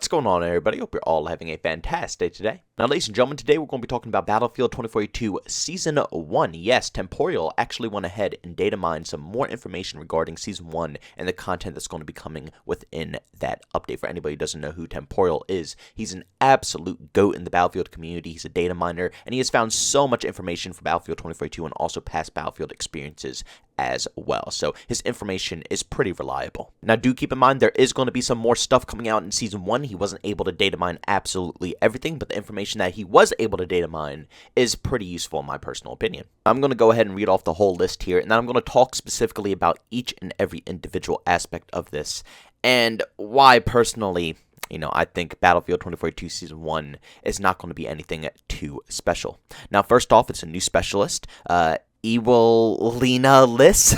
What's going on, everybody? Hope you're all having a fantastic day today. Now, ladies and gentlemen, today we're going to be talking about Battlefield 2042 Season 1. Yes, Temporal actually went ahead and data mined some more information regarding Season 1 and the content that's going to be coming within that update. For anybody who doesn't know who Temporal is, he's an absolute GOAT in the Battlefield community. He's a data miner, and he has found so much information for Battlefield 2042 and also past Battlefield experiences as well. So his information is pretty reliable. Now, do keep in mind there is going to be some more stuff coming out in Season 1. He wasn't able to data mine absolutely everything, but the information that he was able to data mine is pretty useful in my personal opinion. I'm going to go ahead and read off the whole list here, and then I'm going to talk specifically about each and every individual aspect of this and why personally, I think Battlefield 2042 Season 1 is not going to be anything too special. Now, first off, it's a new specialist, Ewelina Liss.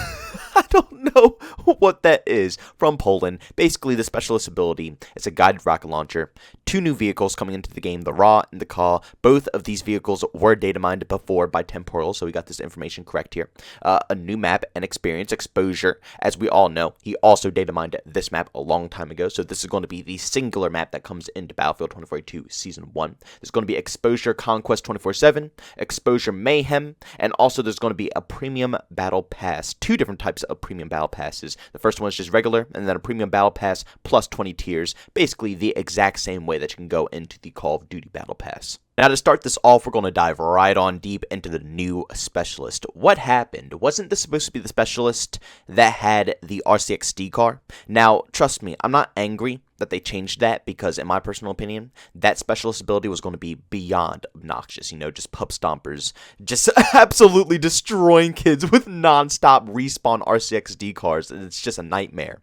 I don't know what that is. From Poland. Basically, the specialist ability is a guided rocket launcher. 2 new vehicles coming into the game, the Ra and the Ka. Both of these vehicles were data mined before by Temporal, so we got this information correct here. A new map and experience, Exposure. As we all know, he also data mined this map a long time ago, so this is going to be the singular map that comes into Battlefield 2042 Season 1. There's going to be Exposure Conquest 24/7, Exposure Mayhem, and also there's going to be a Premium Battle Pass. 2 different types of Premium Battle Passes. The first one is just regular, and then a Premium Battle Pass plus 20 tiers. Basically the exact same way that you can go into the Call of Duty Battle Pass. Now, to start this off, we're going to dive right on deep into the new specialist. What happened? Wasn't this supposed to be the specialist that had the RCXD car? Now, trust me, I'm not angry that they changed that because, in my personal opinion, that specialist ability was going to be beyond obnoxious. Just pub stompers, just absolutely destroying kids with non-stop respawn RCXD cars, and it's just a nightmare.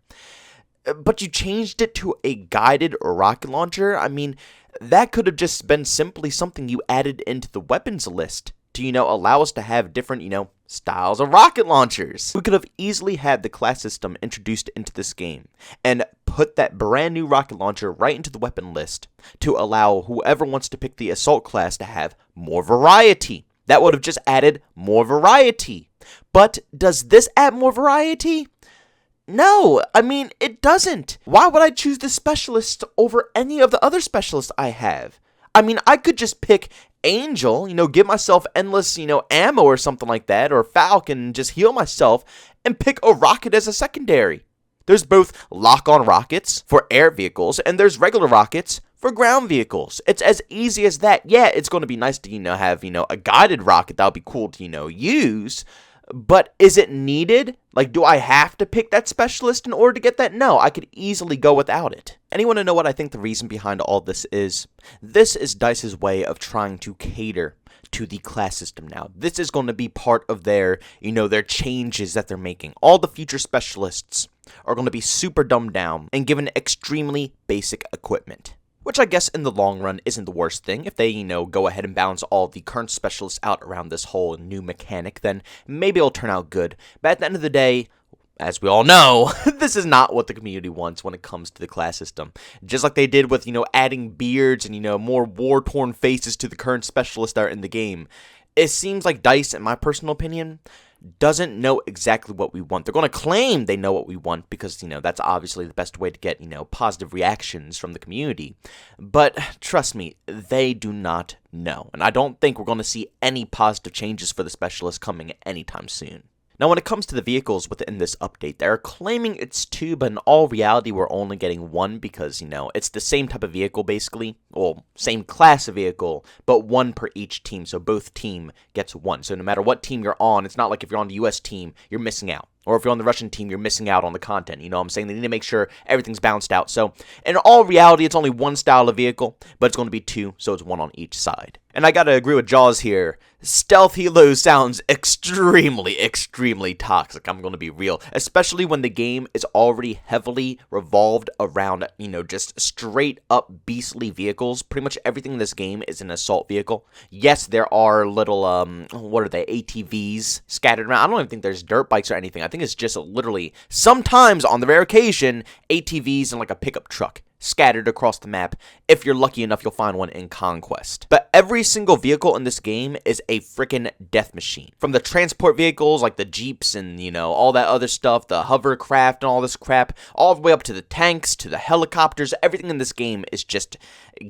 But you changed it to a guided rocket launcher? I mean, that could have just been simply something you added into the weapons list to, allow us to have different, styles of rocket launchers. We could have easily had the class system introduced into this game and put that brand new rocket launcher right into the weapon list to allow whoever wants to pick the assault class to have more variety. That would have just added more variety. But does this add more variety? No, I mean, it doesn't. Why would I choose this specialist over any of the other specialists I have? I mean, I could just pick Angel, give myself endless, ammo or something like that, or Falcon, just heal myself, and pick a rocket as a secondary. There's both lock-on rockets for air vehicles, and there's regular rockets for ground vehicles. It's as easy as that. Yeah, it's going to be nice to, have, a guided rocket that would be cool to, use. But is it needed? Like, do I have to pick that specialist in order to get that? No, I could easily go without it. Anyone to know what I think the reason behind all this is? This is DICE's way of trying to cater to the class system now. This is going to be part of their, their changes that they're making. All the future specialists are going to be super dumbed down and given extremely basic equipment. Which I guess in the long run isn't the worst thing. If they, go ahead and balance all the current specialists out around this whole new mechanic, then maybe it'll turn out good. But at the end of the day, as we all know, this is not what the community wants when it comes to the class system. Just like they did with, adding beards and, more war-torn faces to the current specialists that are in the game. It seems like DICE, in my personal opinion, doesn't know exactly what we want. They're going to claim they know what we want because, that's obviously the best way to get, positive reactions from the community. But trust me, they do not know. And I don't think we're going to see any positive changes for the specialists coming anytime soon. Now, when it comes to the vehicles within this update, they're claiming it's 2, but in all reality, we're only getting 1 because, it's the same type of vehicle, basically. Well, same class of vehicle, but 1 per each team, so both team gets 1. So no matter what team you're on, it's not like if you're on the US team, you're missing out. Or if you're on the Russian team, you're missing out on the content. You know what I'm saying? They need to make sure everything's balanced out. So, in all reality, it's only 1 style of vehicle, but it's going to be 2, so it's 1 on each side. And I gotta agree with Jaws here. Stealth Helo sounds extremely toxic, I'm gonna be real. Especially when the game is already heavily revolved around, just straight up beastly vehicles. Pretty much everything in this game is an assault vehicle. Yes, there are little, what are they, ATVs scattered around. I don't even think there's dirt bikes or anything. I think it's just literally, sometimes on the rare occasion, ATVs and like a pickup truck scattered across the map. If you're lucky enough, you'll find one in Conquest. But Every single vehicle in this game is a freaking death machine. From the transport vehicles like the Jeeps and, all that other stuff, the hovercraft and all this crap, all the way up to the tanks, to the helicopters, everything in this game is just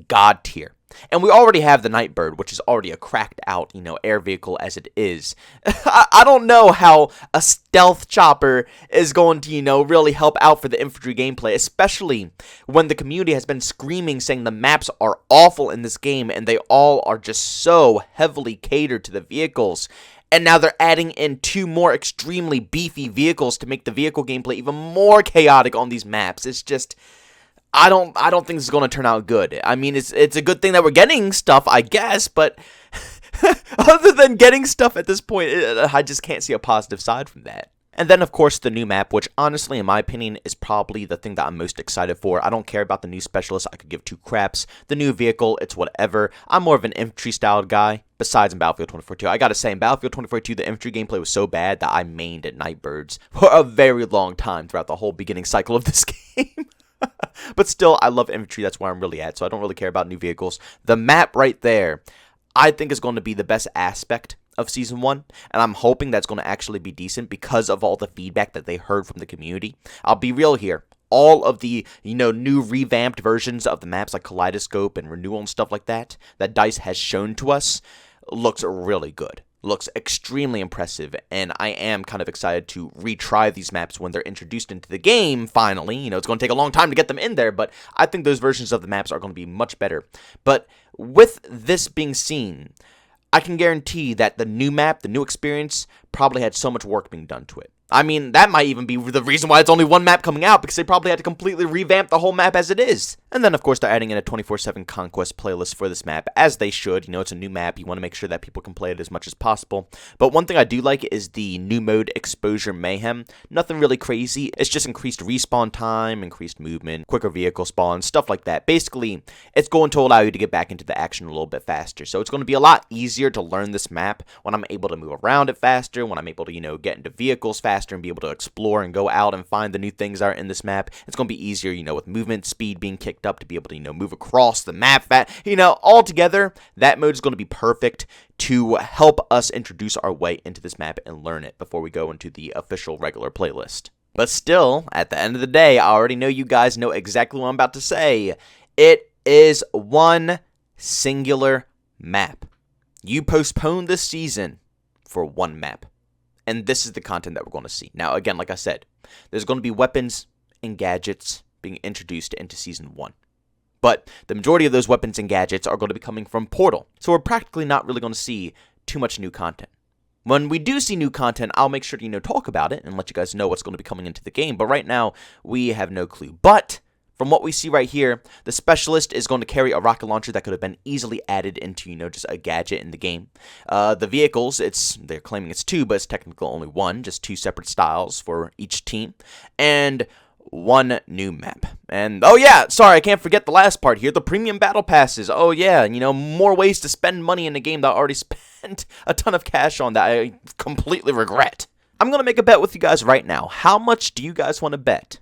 god tier. And we already have the Nightbird, which is already a cracked out, air vehicle as it is. I don't know how a stealth chopper is going to, really help out for the infantry gameplay, especially when the community has been screaming saying the maps are awful in this game and they all are just so heavily catered to the vehicles. And now they're adding in 2 more extremely beefy vehicles to make the vehicle gameplay even more chaotic on these maps. It's just, I don't think this is going to turn out good. I mean, it's a good thing that we're getting stuff, I guess, but other than getting stuff at this point, I just can't see a positive side from that. And then, of course, the new map, which honestly, in my opinion, is probably the thing that I'm most excited for. I don't care about the new specialist. I could give 2 craps. The new vehicle, it's whatever. I'm more of an infantry-styled guy, besides in Battlefield 2042. I gotta say, in Battlefield 2042, the infantry gameplay was so bad that I mained at Nightbirds for a very long time throughout the whole beginning cycle of this game. But still, I love infantry. That's where I'm really at, so I don't really care about new vehicles. The map right there, I think, is going to be the best aspect of Season 1, and I'm hoping that's going to actually be decent because of all the feedback that they heard from the community. I'll be real here. All of the, new revamped versions of the maps like Kaleidoscope and Renewal and stuff like that DICE has shown to us looks really good. Looks extremely impressive, and I am kind of excited to retry these maps when they're introduced into the game, finally. It's going to take a long time to get them in there, but I think those versions of the maps are going to be much better. But with this being seen, I can guarantee that the new map, the new experience, probably had so much work being done to it. I mean, that might even be the reason why it's only 1 map coming out, because they probably had to completely revamp the whole map as it is. And then, of course, they're adding in a 24/7 Conquest playlist for this map, as they should. It's a new map. You want to make sure that people can play it as much as possible. But one thing I do like is the new mode, Exposure Mayhem. Nothing really crazy. It's just increased respawn time, increased movement, quicker vehicle spawns, stuff like that. Basically, it's going to allow you to get back into the action a little bit faster. So it's going to be a lot easier to learn this map when I'm able to move around it faster, when I'm able to, get into vehicles faster and be able to explore and go out and find the new things that are in this map. It's going to be easier, with movement speed being kicked up to be able to, move across the map. Altogether, that mode is going to be perfect to help us introduce our way into this map and learn it before we go into the official regular playlist. But still, at the end of the day, I already know you guys know exactly what I'm about to say. It is one singular map. You postponed this season for 1 map. And this is the content that we're going to see. Now, again, like I said, there's going to be weapons and gadgets being introduced into Season 1. But the majority of those weapons and gadgets are going to be coming from Portal. So we're practically not really going to see too much new content. When we do see new content, I'll make sure to, talk about it and let you guys know what's going to be coming into the game. But right now, we have no clue. But from what we see right here, the Specialist is going to carry a rocket launcher that could have been easily added into, just a gadget in the game. The vehicles, they're claiming it's 2, but it's technically only 1, just 2 separate styles for each team. And 1 new map. And, oh yeah, sorry, I can't forget the last part here, the premium battle passes. Oh yeah, more ways to spend money in a game that I already spent a ton of cash on that I completely regret. I'm going to make a bet with you guys right now. How much do you guys want to bet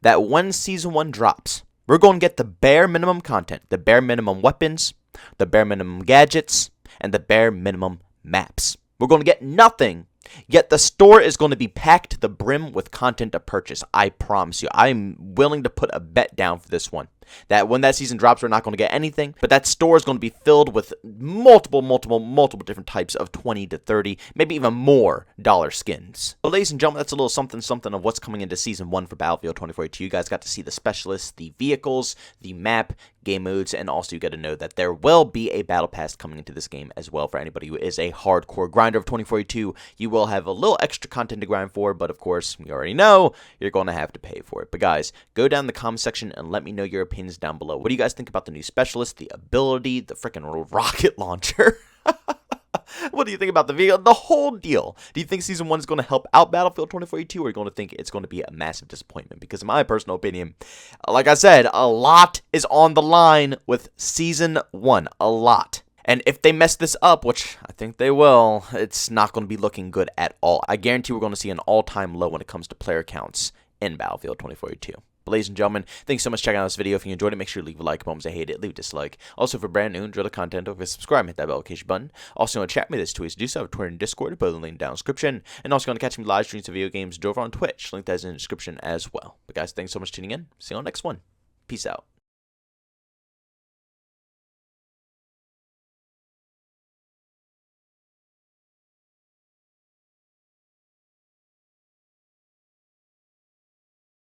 that when Season 1 drops, we're going to get the bare minimum content, the bare minimum weapons, the bare minimum gadgets, and the bare minimum maps? We're going to get nothing, yet the store is going to be packed to the brim with content to purchase. I promise you. I'm willing to put a bet down for this one, that when that season drops, we're not going to get anything, but that store is going to be filled with multiple different types of 20 to 30, maybe even more dollar skins. But ladies and gentlemen, that's a little something of what's coming into Season 1 for Battlefield 2042. You guys got to see the specialists, the vehicles, the map, game modes, and also you got to know that there will be a battle pass coming into this game as well for anybody who is a hardcore grinder of 2042. You will have a little extra content to grind for, but of course, you already know you're going to have to pay for it. But guys, go down in the comment section and let me know your opinions down below. What do you guys think about the new specialist, the ability, the freaking rocket launcher? What do you think about the video? The whole deal. Do you think Season 1 is going to help out Battlefield 2042, or are you going to think it's going to be a massive disappointment? Because in my personal opinion, like I said, a lot is on the line with Season 1. A lot. And if they mess this up, which I think they will, it's not going to be looking good at all. I guarantee we're going to see an all-time low when it comes to player counts in Battlefield 2042. But ladies and gentlemen, thanks so much for checking out this video. If you enjoyed it, make sure to leave a like. Moments I hate it, leave a dislike. Also, for brand new and drill content, don't forget to subscribe and hit that bell notification button. Also, want to chat me, there's two ways to do so. I have Twitter and Discord, both in the link down in the description. And also, want to catch me live streams of video games over on Twitch. Link that is in the description as well. But guys, thanks so much for tuning in. See you on the next one. Peace out.